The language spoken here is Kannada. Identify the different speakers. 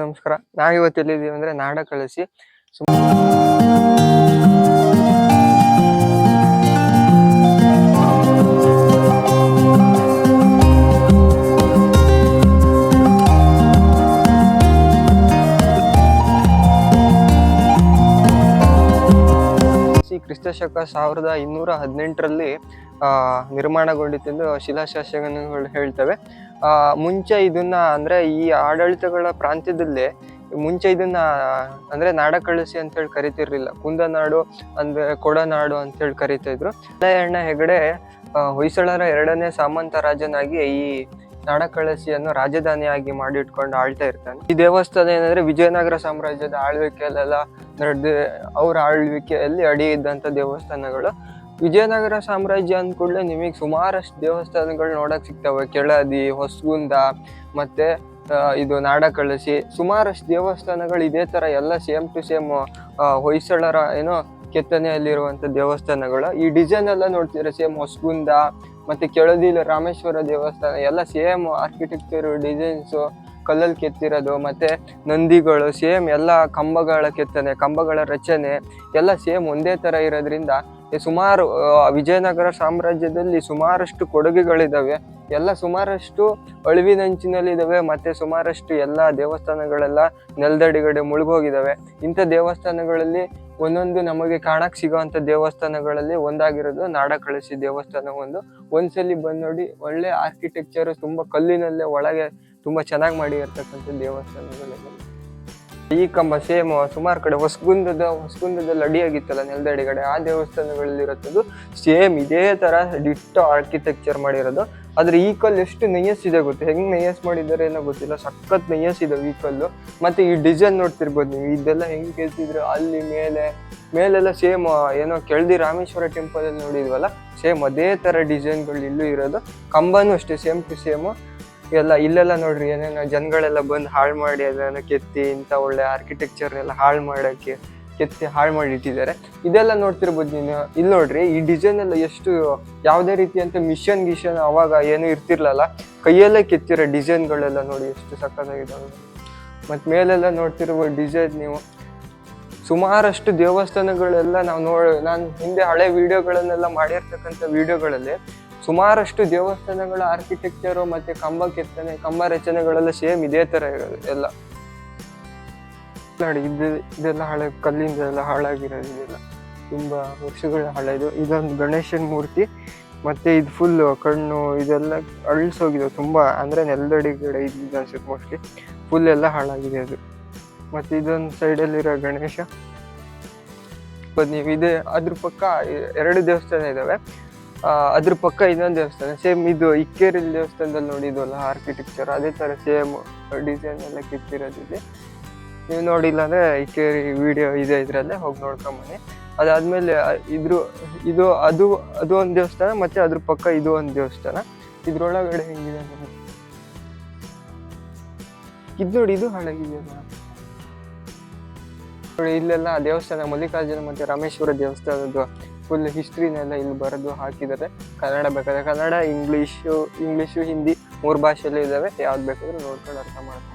Speaker 1: ನಮಸ್ಕಾರ. ನಾವಿವತ್ತು ಎಲ್ಲಿದ್ದೀವಿ ಅಂದ್ರೆ ನಾಡ ಕಳಸಿ ಕ್ರಿಸ್ತಶಕ 1218ರಲ್ಲಿ ನಿರ್ಮಾಣಗೊಂಡಿತ್ತೆಂದು ಶಿಲಾಶಾಸನಗಳು ಹೇಳ್ತವೆ. ಮುಂಚೆ ಇದನ್ನ ಅಂದ್ರೆ ಈ ಆಡಳಿತಗಳ ಪ್ರಾಂತ್ಯದಲ್ಲೇ ಮುಂಚೆ ಇದನ್ನ ಅಂದ್ರೆ ನಾಡ ಕಳಸಿ ಅಂತ ಹೇಳಿ ಕರಿತಿರ್ಲಿಲ್ಲ. ಕುಂದನಾಡು ಅಂದ್ರೆ ಕೊಡನಾಡು ಅಂತ ಹೇಳಿ ಕರಿತಾ ಇದ್ರು. ಮಲ್ಲಯ್ಯಣ್ಣ ಹೆಗಡೆ ಹೊಯ್ಸಳರ 2ನೇ ಸಾಮಂತ ರಾಜನಾಗಿ ಈ ನಾಡ ಕಳಸಿಯನ್ನು ರಾಜಧಾನಿಯಾಗಿ ಮಾಡಿಟ್ಕೊಂಡು ಆಳ್ತಾ ಇರ್ತಾನೆ. ಈ ದೇವಸ್ಥಾನ ಏನಂದ್ರೆ ವಿಜಯನಗರ ಸಾಮ್ರಾಜ್ಯದ ಆಳ್ವಿಕೆಯಲ್ಲೆಲ್ಲ ಅವ್ರ ಆಳ್ವಿಕೆಯಲ್ಲಿ ಅಡಿ ಇದ್ದಂತ ದೇವಸ್ಥಾನಗಳು. ವಿಜಯನಗರ ಸಾಮ್ರಾಜ್ಯ ಅಂದ ಕೂಡಲೇ ನಿಮಗೆ ಸುಮಾರಷ್ಟು ದೇವಸ್ಥಾನಗಳು ನೋಡಕ್ ಸಿಗ್ತವೆ. ಕೆಳದಿ, ಹೊಸಗುಂದ, ಮತ್ತೆ ಇದು ನಾಡ ಕಳಸಿ, ಸುಮಾರಷ್ಟು ದೇವಸ್ಥಾನಗಳು ಇದೇ ತರ ಎಲ್ಲ ಸೇಮ್ ಟು ಸೇಮ್ ಹೊಯ್ಸಳರ ಏನೋ ಕೆತ್ತನೆಯಲ್ಲಿರುವಂತ ದೇವಸ್ಥಾನಗಳು. ಈ ಡಿಸೈನ್ ಎಲ್ಲ ನೋಡ್ತಿದ್ರೆ ಸೇಮ್ ಹೊಸಗುಂದ ಮತ್ತೆ ಕೆಳದಿಲಿ ರಾಮೇಶ್ವರ ದೇವಸ್ಥಾನ ಎಲ್ಲ ಸೇಮ್ ಆರ್ಕಿಟೆಕ್ಚರ್ ಡಿಸೈನ್ಸ್ ಕಲ್ಲಲ್ಲಿ ಕೆತ್ತಿರೋದು, ಮತ್ತೆ ನಂದಿಗಳು ಸೇಮ್ ಎಲ್ಲ ಕಂಬಗಳ ಕೆತ್ತನೆ, ಕಂಬಗಳ ರಚನೆ ಎಲ್ಲ ಸೇಮ್ ಒಂದೇ ತರ ಇರೋದ್ರಿಂದ ಸುಮಾರು ವಿಜಯನಗರ ಸಾಮ್ರಾಜ್ಯದಲ್ಲಿ ಸುಮಾರಷ್ಟು ಕೊಡುಗೆಗಳಿದಾವೆ. ಎಲ್ಲ ಸುಮಾರಷ್ಟು ಅಳಿವಿನಂಚಿನಲ್ಲಿದ್ದಾವೆ. ಮತ್ತೆ ಸುಮಾರಷ್ಟು ಎಲ್ಲ ದೇವಸ್ಥಾನಗಳೆಲ್ಲ ನೆಲದಡಿಗಡೆ ಮುಳುಗೋಗಿದ್ದಾವೆ. ಇಂಥ ದೇವಸ್ಥಾನಗಳಲ್ಲಿ ಒಂದೊಂದು ನಮಗೆ ಕಾಣಕ್ ಸಿಗೋಂಥ ದೇವಸ್ಥಾನಗಳಲ್ಲಿ ಒಂದಾಗಿರೋದು ನಾಡ ಕಳಸಿ ದೇವಸ್ಥಾನ. ಒಂದ್ಸಲಿ ಬಂದ್ ನೋಡಿ, ಒಳ್ಳೆ ಆರ್ಕಿಟೆಕ್ಚರ್, ತುಂಬಾ ಕಲ್ಲಿನಲ್ಲೇ ಒಳಗೆ ತುಂಬಾ ಚೆನ್ನಾಗಿ ಮಾಡಿರ್ತಕ್ಕಂಥ ದೇವಸ್ಥಾನಗಳೆಲ್ಲ. ಈ ಕಂಬ ಸೇಮ್ ಸುಮಾರು ಕಡೆ ಹೊಸಗುಂದದಲ್ಲಿ ಅಡಿಯಾಗಿತ್ತಲ್ಲ ನೆಲದಡಿಗಡೆ, ಆ ದೇವಸ್ಥಾನಗಳಲ್ಲಿರೋದು ಸೇಮ್ ಇದೇ ತರ ಡಿಟ್ಟೋ ಆರ್ಕಿಟೆಕ್ಚರ್ ಮಾಡಿರೋದು. ಆದ್ರೆ ಈ ಕಲ್ಲು ಎಷ್ಟು ನೈಯಸ್ ಇದೆ ಗೊತ್ತು, ಹೆಂಗ್ ನೈಯಸ್ ಮಾಡಿದ್ದಾರೆ ಏನೋ ಗೊತ್ತಿಲ್ಲ, ಸಖತ್ ನೈಯಸ್ ಇದಾವೆ ಈ ಕಲ್ಲು. ಮತ್ತೆ ಈ ಡಿಸೈನ್ ನೋಡ್ತಿರ್ಬೋದು ನೀವು, ಇದೆಲ್ಲ ಹೆಂಗ್ ಕೇಳ್ತಿದ್ರು ಅಲ್ಲಿ ಮೇಲೆಲ್ಲ ಸೇಮ್ ಏನೋ ಕೆಳದಿ ರಾಮೇಶ್ವರ ಟೆಂಪಲ್ ಅಲ್ಲಿ ನೋಡಿದ್ವಲ್ಲ, ಸೇಮ್ ಅದೇ ತರ ಡಿಸೈನ್ಗಳು ಇಲ್ಲೂ ಇರೋದು. ಕಂಬನೂ ಅಷ್ಟೇ ಸೇಮ್ ಟು ಸೇಮ್ ಎಲ್ಲ. ಇಲ್ಲೆಲ್ಲ ನೋಡ್ರಿ ಏನೇನೋ ಜನಗಳೆಲ್ಲ ಬಂದು ಹಾಳು ಮಾಡಿ ಅದನ್ನ ಕೆತ್ತಿ ಇಂಥ ಒಳ್ಳೆ ಆರ್ಕಿಟೆಕ್ಚರ್ನೆಲ್ಲ ಕೆತ್ತಿ ಹಾಳು ಮಾಡಿ ಇಟ್ಟಿದ್ದಾರೆ. ಇದೆಲ್ಲ ನೋಡ್ತಿರ್ಬೋದು ನೀನು. ಇಲ್ಲಿ ನೋಡ್ರಿ ಈ ಡಿಸೈನ್ ಎಲ್ಲ ಎಷ್ಟು ಯಾವುದೇ ರೀತಿ ಅಂತ ಮಿಷನ್ ಅವಾಗ ಏನು ಇರ್ತಿರ್ಲಲ್ಲ, ಕೈಯಲ್ಲೇ ಕೆತ್ತಿರೋ ಡಿಸೈನ್ಗಳೆಲ್ಲ ನೋಡಿ ಎಷ್ಟು ಸಕ್ಕತ್ತಾಗಿದ್ದಾವೆ. ಮತ್ತು ಮೇಲೆಲ್ಲ ನೋಡ್ತಿರ್ಬೋದು ಡಿಸೈನ್ ನೀವು. ಸುಮಾರಷ್ಟು ದೇವಸ್ಥಾನಗಳೆಲ್ಲ ನಾನು ಹಿಂದೆ ಹಳೆ ವಿಡಿಯೋಗಳನ್ನೆಲ್ಲ ಮಾಡಿರ್ತಕ್ಕಂಥ ವಿಡಿಯೋಗಳಲ್ಲಿ ಸುಮಾರಷ್ಟು ದೇವಸ್ಥಾನಗಳ ಆರ್ಕಿಟೆಕ್ಚರು ಮತ್ತೆ ಕಂಬ ಕೆತ್ತನೆ, ಕಂಬ ರಚನೆಗಳೆಲ್ಲ ಸೇಮ್ ಇದೇ ತರ ಇರೋದು ಎಲ್ಲ. ನೋಡಿ ಇದೆಲ್ಲ ಹಳೆ ಕಲ್ಲಿಂದ ಎಲ್ಲ ಹಾಳಾಗಿರೋದು, ಇದೆಲ್ಲ ತುಂಬಾ ವರ್ಷಗಳ ಹಳೆದು. ಇದೊಂದು ಗಣೇಶನ ಮೂರ್ತಿ, ಮತ್ತೆ ಇದು ಫುಲ್ ಕಣ್ಣು ಇದೆಲ್ಲ ಅಳಿಸೋಗಿದೆ ತುಂಬಾ, ಅಂದ್ರೆ ನೆಲದಡಿಗಡೆ ಇದ್ದಿದ್ದು ಅನ್ಸುತ್ತೆ ಮೋಸ್ಟ್ಲಿ. ಫುಲ್ ಎಲ್ಲ ಹಾಳಾಗಿದೆ ಅದು. ಮತ್ತೆ ಇದೊಂದು ಸೈಡಲ್ಲಿರೋ ಗಣೇಶ. ನೀವು ಇದೆ ಅದ್ರ ಪಕ್ಕ 2 ದೇವಸ್ಥಾನ ಇದಾವೆ. ಅದ್ರ ಪಕ್ಕ ಇನ್ನೊಂದು ದೇವಸ್ಥಾನ ಸೇಮ್ ಇದು ಇಕ್ಕೇರಿ ದೇವಸ್ಥಾನದಲ್ಲಿ ನೋಡಿದ್ವಲ್ಲ ಆರ್ಕಿಟೆಕ್ಚರ್, ಅದೇ ತರ ಸೇಮ್ ಡಿಸೈನ್ ಎಲ್ಲ ಕೆತ್ತಿರೋದಿದೆ. ನೀವು ನೋಡಿಲ್ಲ ಅಂದ್ರೆ ಇಕ್ಕೇರಿ ವಿಡಿಯೋ ಇದೆ, ಇದ್ರಲ್ಲೇ ಹೋಗಿ ನೋಡ್ಕೊಂಬನ್ನಿ. ಅದಾದ್ಮೇಲೆ ಅದು ಒಂದು ದೇವಸ್ಥಾನ, ಮತ್ತೆ ಅದ್ರ ಪಕ್ಕ ಇದು ಒಂದು ದೇವಸ್ಥಾನ. ಇದ್ರೊಳಗಡೆ ಹೆಂಗಿದೆ ಇದು ನೋಡಿ, ಇದು ಹಾಳಾಗಿದೆಯಲ್ಲ ನೋಡಿ. ಇಲ್ಲೆಲ್ಲ ದೇವಸ್ಥಾನ ಮಲ್ಲಿಕಾರ್ಜುನ ಮತ್ತೆ ರಾಮೇಶ್ವರ ದೇವಸ್ಥಾನದ ಫುಲ್ ಹಿಸ್ಟ್ರಿನೆಲ್ಲ ಇಲ್ಲಿ ಬರೆದು ಹಾಕಿದ್ದಾರೆ. ಕನ್ನಡ ಬೇಕಾದ್ರೆ ಕನ್ನಡ, ಇಂಗ್ಲೀಷು, ಹಿಂದಿ 3 ಭಾಷೆಯಲ್ಲಿ ಇದ್ದಾವೆ. ಯಾವ್ದು ಬೇಕಾದ್ರೂ ನೋಡ್ಕೊಂಡು ಅರ್ಥ ಮಾಡ್ತಾರೆ.